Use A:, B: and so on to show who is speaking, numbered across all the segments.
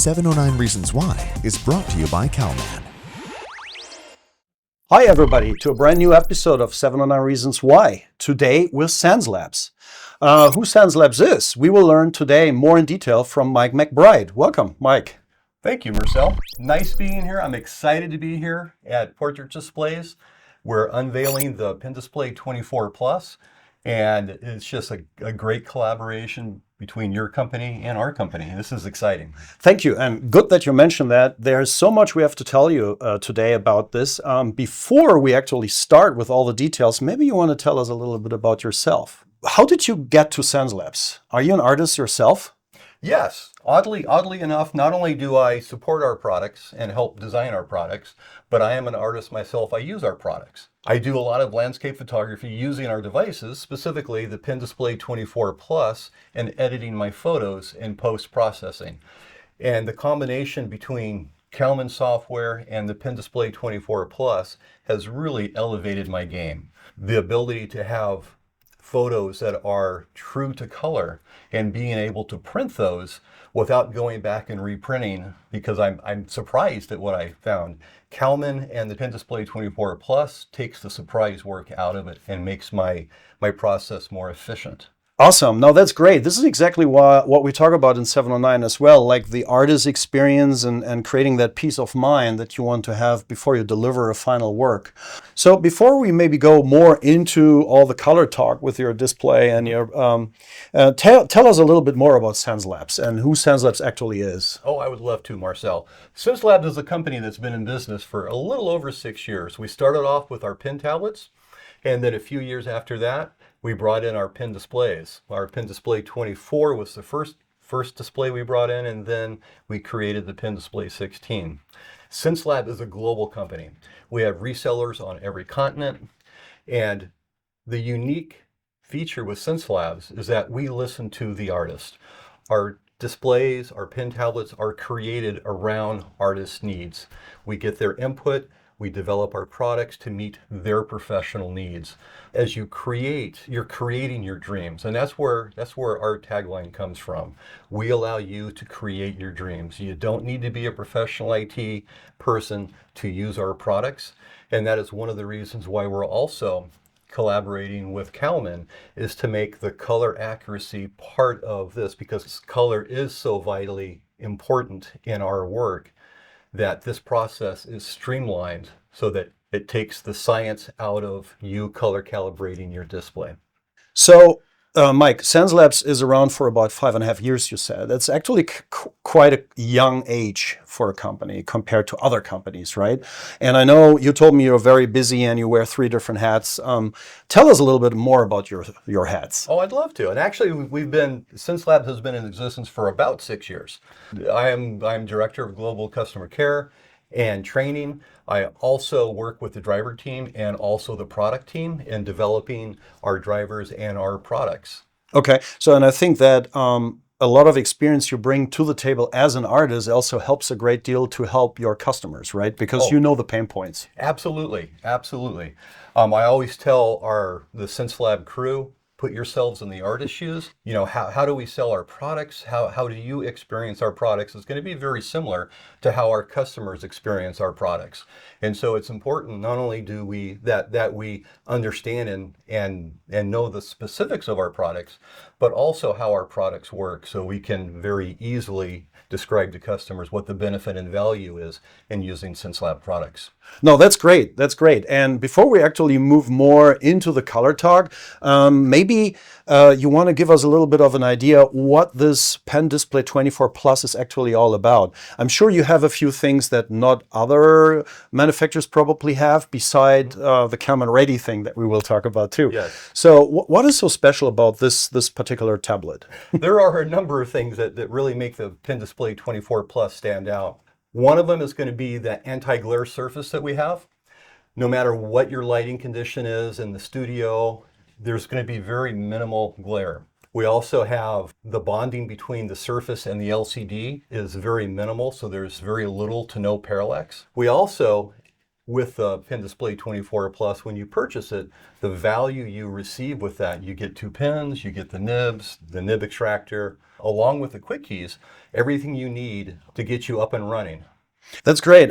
A: 709 Reasons Why is brought to you by Calman.
B: Hi everybody, to a brand new episode of 709 Reasons Why. Today with Xencelabs. Who Xencelabs is, we will learn today more in detail from Mike McBride. Welcome, Mike.
C: Thank you, Marcel. Nice being here. I'm excited to be here at Portrait Displays. We're unveiling the Pen Display 24 Plus, and it's just a great collaboration between your company and our company. This is exciting.
B: Thank you, and good that you mentioned that. There's so much we have to tell you today about this. Before we actually start with all the details, maybe you want to tell us a little bit about yourself. How did you get to Xencelabs? Are you an artist yourself?
C: Yes, oddly enough, not only do I support our products and help design our products, but I am an artist myself. I use our products. I do a lot of landscape photography using our devices, specifically the Pen Display 24 Plus, and editing my photos in post-processing. And the combination between Calman software and the Pen Display 24 Plus has really elevated my game. The ability to have photos that are true to color and being able to print those without going back and reprinting, because I'm surprised at what I found. Calman and the Pen Display 24 Plus takes the surprise work out of it and makes my process more efficient.
B: Awesome. No, that's great. This is exactly what we talk about in 709 as well, like the artist experience and creating that peace of mind that you want to have before you deliver a final work. So before we maybe go more into all the color talk with your display and your, tell us a little bit more about Xencelabs and who Xencelabs actually is.
C: Oh, I would love to, Marcel. Xencelabs is a company that's been in business for a little over 6 years. We started off with our pen tablets, and then a few years after that, we brought in our pen displays. Our Pen Display 24 was the first display we brought in, and then we created the Pen Display 16. Xencelabs is a global company. We have resellers on every continent, and the unique feature with Xencelabs is that we listen to the artist. Our displays, our pen tablets are created around artists' needs. We get their input. We develop our products to meet their professional needs. As you create, you're creating your dreams, and that's where our tagline comes from. We allow you to create your dreams. You don't need to be a professional IT person to use our products, and that is one of the reasons why we're also collaborating with Calman, is to make the color accuracy part of this, because color is so vitally important in our work, that this process is streamlined so that it takes the science out of you color calibrating your display.
B: So, Mike, Xencelabs is around for about 5.5 years, you said. That's actually quite a young age for a company compared to other companies, right? And I know you told me you're very busy and you wear 3 different hats. Tell us a little bit more about your hats.
C: Oh, I'd love to. And actually, Xencelabs has been in existence for about 6 years. I'm Director of Global Customer Care and Training. I also work with the driver team and also the product team in developing our drivers and our products.
B: Okay, so and I think that a lot of experience you bring to the table as an artist also helps a great deal to help your customers, right? Because you know the pain points.
C: Absolutely, absolutely. I always tell the Xencelabs crew, put yourselves in the artist's shoes. You know, how do we sell our products? How do you experience our products? It's going to be very similar to how our customers experience our products. And so it's important not only do we that we understand and know the specifics of our products, but also how our products work, so we can very easily describe to customers what the benefit and value is in using Xencelabs products.
B: No, that's great. That's great. And before we actually move more into the color talk, maybe you want to give us a little bit of an idea what this Pen Display 24 Plus is actually all about. I'm sure you have a few things that not other manufacturers probably have, beside the Calman Ready thing that we will talk about too.
C: Yes.
B: So what is so special about this particular tablet?
C: There are a number of things that really make the Pen Display 24 Plus stand out. One of them is going to be the anti-glare surface that we have. No matter what your lighting condition is in the studio, there's going to be very minimal glare. We also have the bonding between the surface and the LCD is very minimal, so there's very little to no parallax. We also with the Pen Display 24 Plus, when you purchase it, the value you receive with that, you get 2 pens, you get the nibs, the nib extractor, along with the quick keys, everything you need to get you up and running.
B: That's great.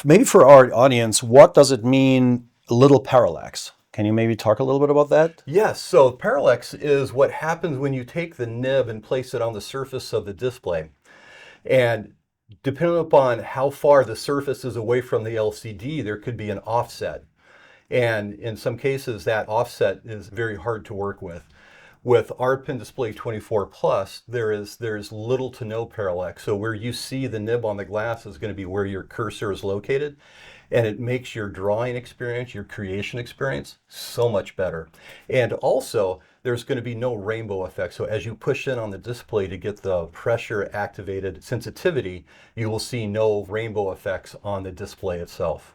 B: Maybe for our audience, what does it mean, little parallax? Can you maybe talk a little bit about that?
C: Yes, so parallax is what happens when you take the nib and place it on the surface of the display. And depending upon how far the surface is away from the LCD, there could be an offset. And in some cases, that offset is very hard to work with. With our Pen Display 24 Plus, there's little to no parallax. So where you see the nib on the glass is going to be where your cursor is located. And it makes your drawing experience, your creation experience, so much better. And also, there's going to be no rainbow effect. So as you push in on the display to get the pressure activated sensitivity, you will see no rainbow effects on the display itself.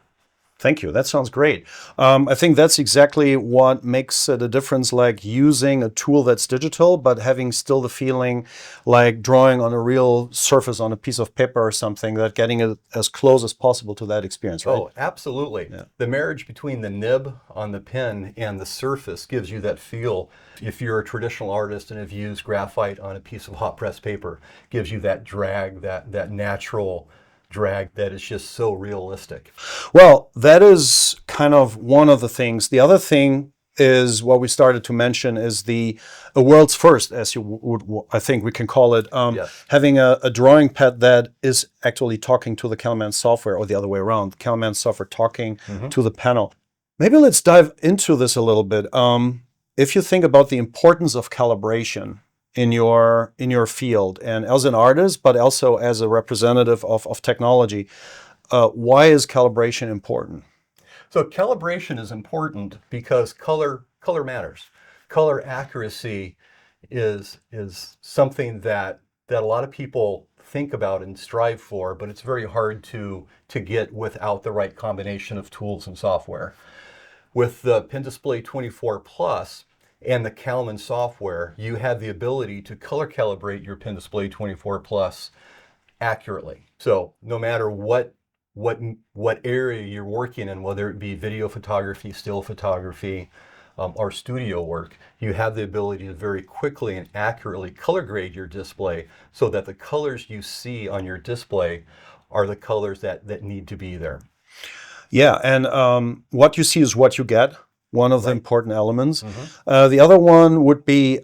B: Thank you. That sounds great. I think that's exactly what makes the difference, like using a tool that's digital, but having still the feeling like drawing on a real surface on a piece of paper or something, that getting it as close as possible to that experience, right?
C: Oh, absolutely.
B: Yeah.
C: The marriage between the nib on the pen and the surface gives you that feel. If you're a traditional artist and have used graphite on a piece of hot press paper, gives you that drag, that natural drag that is just so realistic.
B: Well, that is kind of one of the things. The other thing is what we started to mention is the world's first, as you would, I think we can call it,
C: Yes.
B: having a drawing pad that is actually talking to the Calman software, or the other way around, the Calman software talking to the panel. Maybe let's dive into this a little bit. If you think about the importance of calibration in your field, and as an artist, but also as a representative of technology, why is calibration important?
C: So calibration is important because color matters. Color accuracy is something that a lot of people think about and strive for, but it's very hard to get without the right combination of tools and software. With the Pen Display 24 Plus and the Calman software, you have the ability to color calibrate your Pen Display 24 Plus accurately. So no matter what area you're working in, whether it be video photography, still photography, or studio work, you have the ability to very quickly and accurately color grade your display so that the colors you see on your display are the colors that need to be there.
B: Yeah, and what you see is what you get, one of the important elements. The other one would be,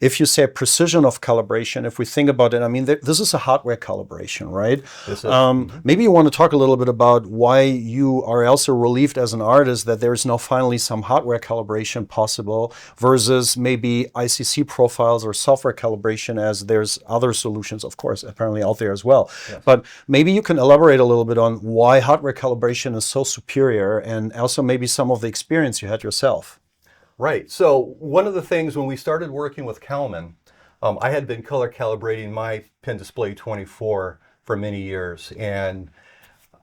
B: if you say precision of calibration, if we think about it, I mean, this is a hardware calibration, right?
C: This is,
B: maybe you want to talk a little bit about why you are also relieved as an artist that there's now finally some hardware calibration possible versus maybe ICC profiles or software calibration, as there's other solutions, of course, apparently out there as well.
C: Yes.
B: But maybe you can elaborate a little bit on why hardware calibration is so superior, and also maybe some of the experience you had yourself.
C: Right. So one of the things when we started working with Calman, I had been color calibrating my Pen Display 24 for many years, and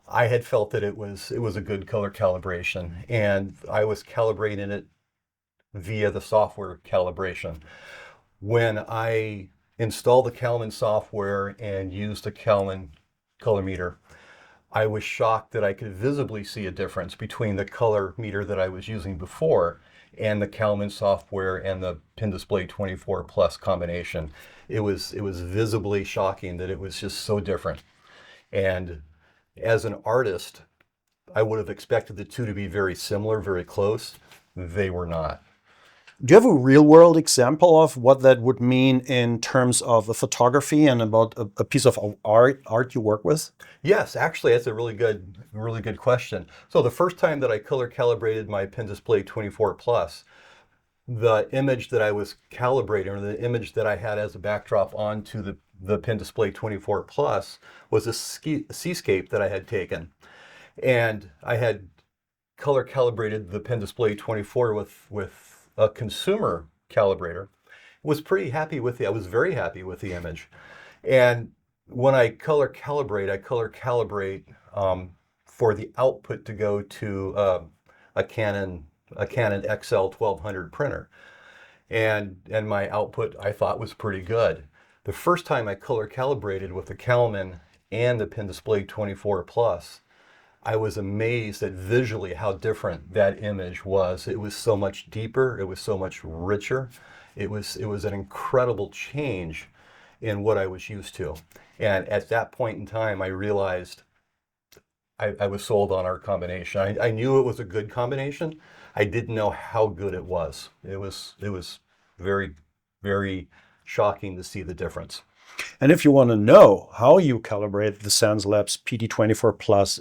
C: I had felt that it was a good color calibration, and I was calibrating it via the software calibration. When I installed the Calman software and used a Calman color meter, I was shocked that I could visibly see a difference between the color meter that I was using before and the Calman software and the Pen Display 24 Plus combination. It was visibly shocking that it was just so different. And as an artist, I would have expected the two to be very similar, very close. They were not.
B: Do you have a real world example of what that would mean in terms of a photography and about a piece of art you work with?
C: Yes, actually, that's a really good question. So the first time that I color calibrated my Pen Display 24 Plus, the image that I was calibrating, or the image that I had as a backdrop onto the Pen Display 24 Plus, was a seascape that I had taken. And I had color calibrated the Pen Display 24 with a consumer calibrator. Was pretty happy with I was very happy with the image. And when I color calibrate for the output to go to a Canon XL 1200 printer. And my output I thought was pretty good. The first time I color calibrated with the Calman and the Pen Display 24 Plus, I was amazed at visually how different that image was. It was so much deeper. It was so much richer. It was an incredible change in what I was used to. And at that point in time, I realized I was sold on our combination. I knew it was a good combination. I didn't know how good it was. It was very, very shocking to see the difference.
B: And if you want to know how you calibrate the Xencelabs PD24 Plus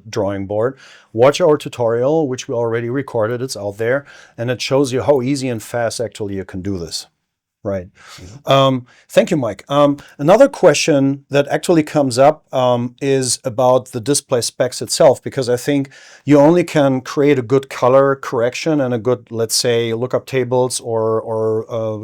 B: drawing board, watch our tutorial, which we already recorded. It's out there, and it shows you how easy and fast actually you can do this. Right. Thank you, Mike. Another question that actually comes up is about the display specs itself, because I think you only can create a good color correction and a good, let's say, lookup tables or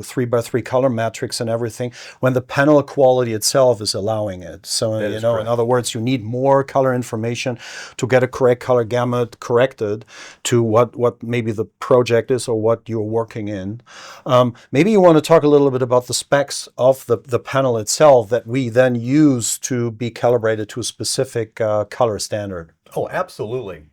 B: 3x3 color matrix and everything when the panel quality itself is allowing it. So, you know, in other words, you need more color information to get a correct color gamut corrected to what maybe the project is or what you're working in. Maybe you want to talk a little bit about the specs of the panel itself that we then use to be calibrated to a specific color standard.
C: Oh, absolutely.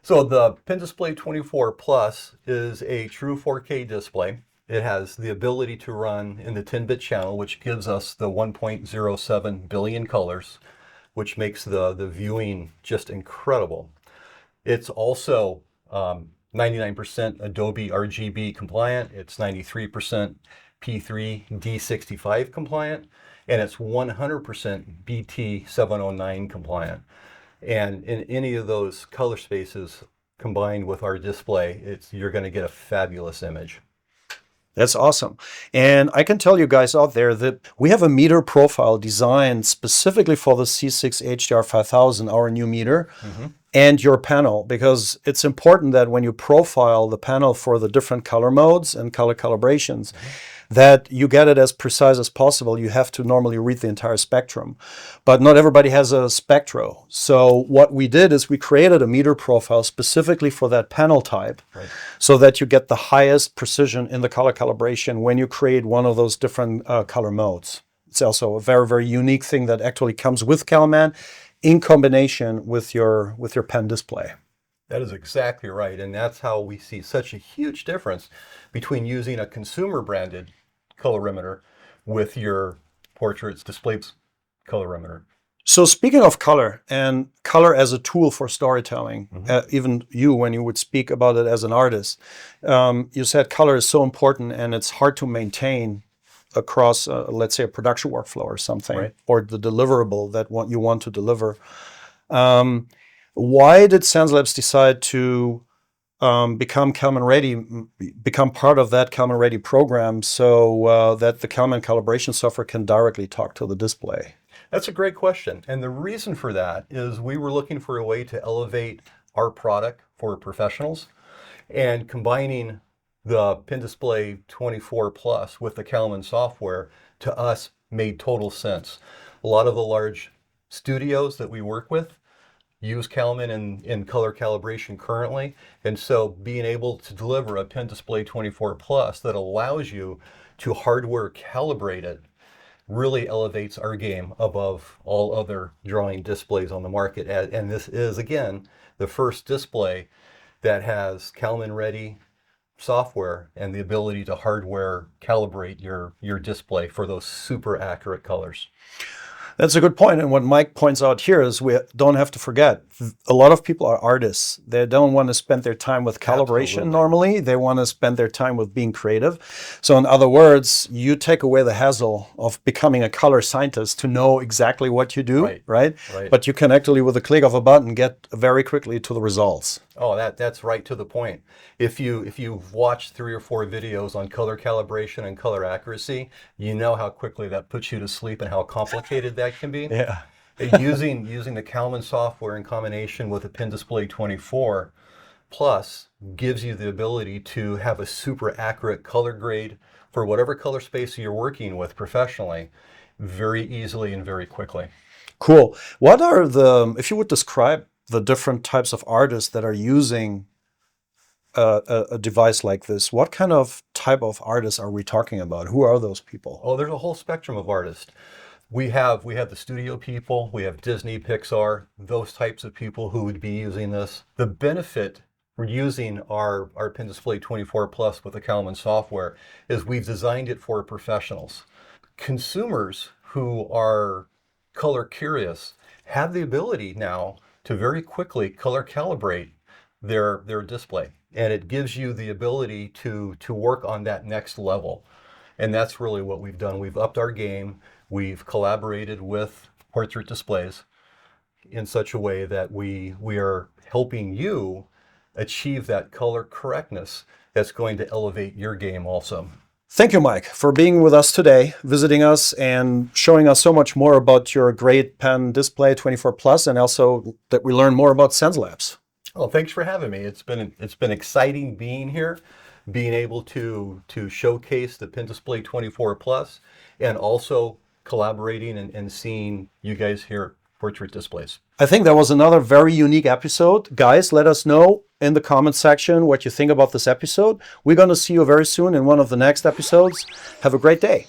C: So the Pen Display 24 Plus is a true 4K display. It has the ability to run in the 10-bit channel, which gives us the 1.07 billion colors, which makes the viewing just incredible. It's also 99% Adobe RGB compliant. It's 93% P3 D65 compliant, and it's 100% BT 709 compliant. And in any of those color spaces combined with our display, you're going to get a fabulous image.
B: That's awesome. And I can tell you guys out there that we have a meter profile designed specifically for the C6 HDR 5000, our new meter, and your panel, because it's important that when you profile the panel for the different color modes and color calibrations, that you get it as precise as possible. You have to normally read the entire spectrum, but not everybody has a spectro. So what we did is we created a meter profile specifically for that panel type, so that you get the highest precision in the color calibration when you create one of those different color modes. It's also a very, very unique thing that actually comes with Calman in combination with your pen display.
C: That is exactly right, and that's how we see such a huge difference between using a consumer branded colorimeter with your portraits displays colorimeter.
B: So speaking of color and color as a tool for storytelling, even you, when you would speak about it as an artist, you said color is so important and it's hard to maintain across, let's say, a production workflow or something, or the deliverable that you want to deliver. Why did Xencelabs decide to become Calman Ready, become part of that Calman Ready program, so that the Calman calibration software can directly talk to the display?
C: That's a great question. And the reason for that is we were looking for a way to elevate our product for professionals, and combining the Pen Display 24 Plus with the Calman software to us made total sense. A lot of the large studios that we work with use Calman in color calibration currently, and so being able to deliver a Pen Display 24 Plus that allows you to hardware calibrate it really elevates our game above all other drawing displays on the market. And this is, again, the first display that has Calman Ready software and the ability to hardware calibrate your display for those super accurate colors.
B: That's a good point. And what Mike points out here is we don't have to forget, a lot of people are artists. They don't want to spend their time with calibration normally. They want to spend their time with being creative. So in other words, you take away the hassle of becoming a color scientist to know exactly what you do, right? But you can actually, with a click of a button, get very quickly to the results.
C: Oh, that's right to the point. If you've watched 3 or 4 videos on color calibration and color accuracy, you know how quickly that puts you to sleep and how complicated that can be.
B: Yeah.
C: Using the Calman software in combination with a Pen Display 24 Plus gives you the ability to have a super accurate color grade for whatever color space you're working with professionally, very easily and very quickly.
B: Cool. What are if you would describe the different types of artists that are using a device like this, what kind of type of artists are we talking about? Who are those people?
C: Oh, there's a whole spectrum of artists. We have the studio people, we have Disney, Pixar, those types of people who would be using this. The benefit for using our Pen Display 24 Plus with the Calman software is we've designed it for professionals. Consumers who are color curious have the ability now to very quickly color calibrate their display. And it gives you the ability to work on that next level. And that's really what we've done. We've upped our game. We've collaborated with Portrait Displays in such a way that we are helping you achieve that color correctness that's going to elevate your game also.
B: Thank you, Mike, for being with us today, visiting us and showing us so much more about your great pen display 24 Plus, and also that we learn more about Xencelabs.
C: Well, thanks for having me. It's been exciting being here, being able to showcase the Pen Display 24 Plus, and also collaborating and seeing you guys here at Portrait Displays.
B: I think that was another very unique episode. Guys, let us know in the comment section what you think about this episode. We're going to see you very soon in one of the next episodes. Have a great day.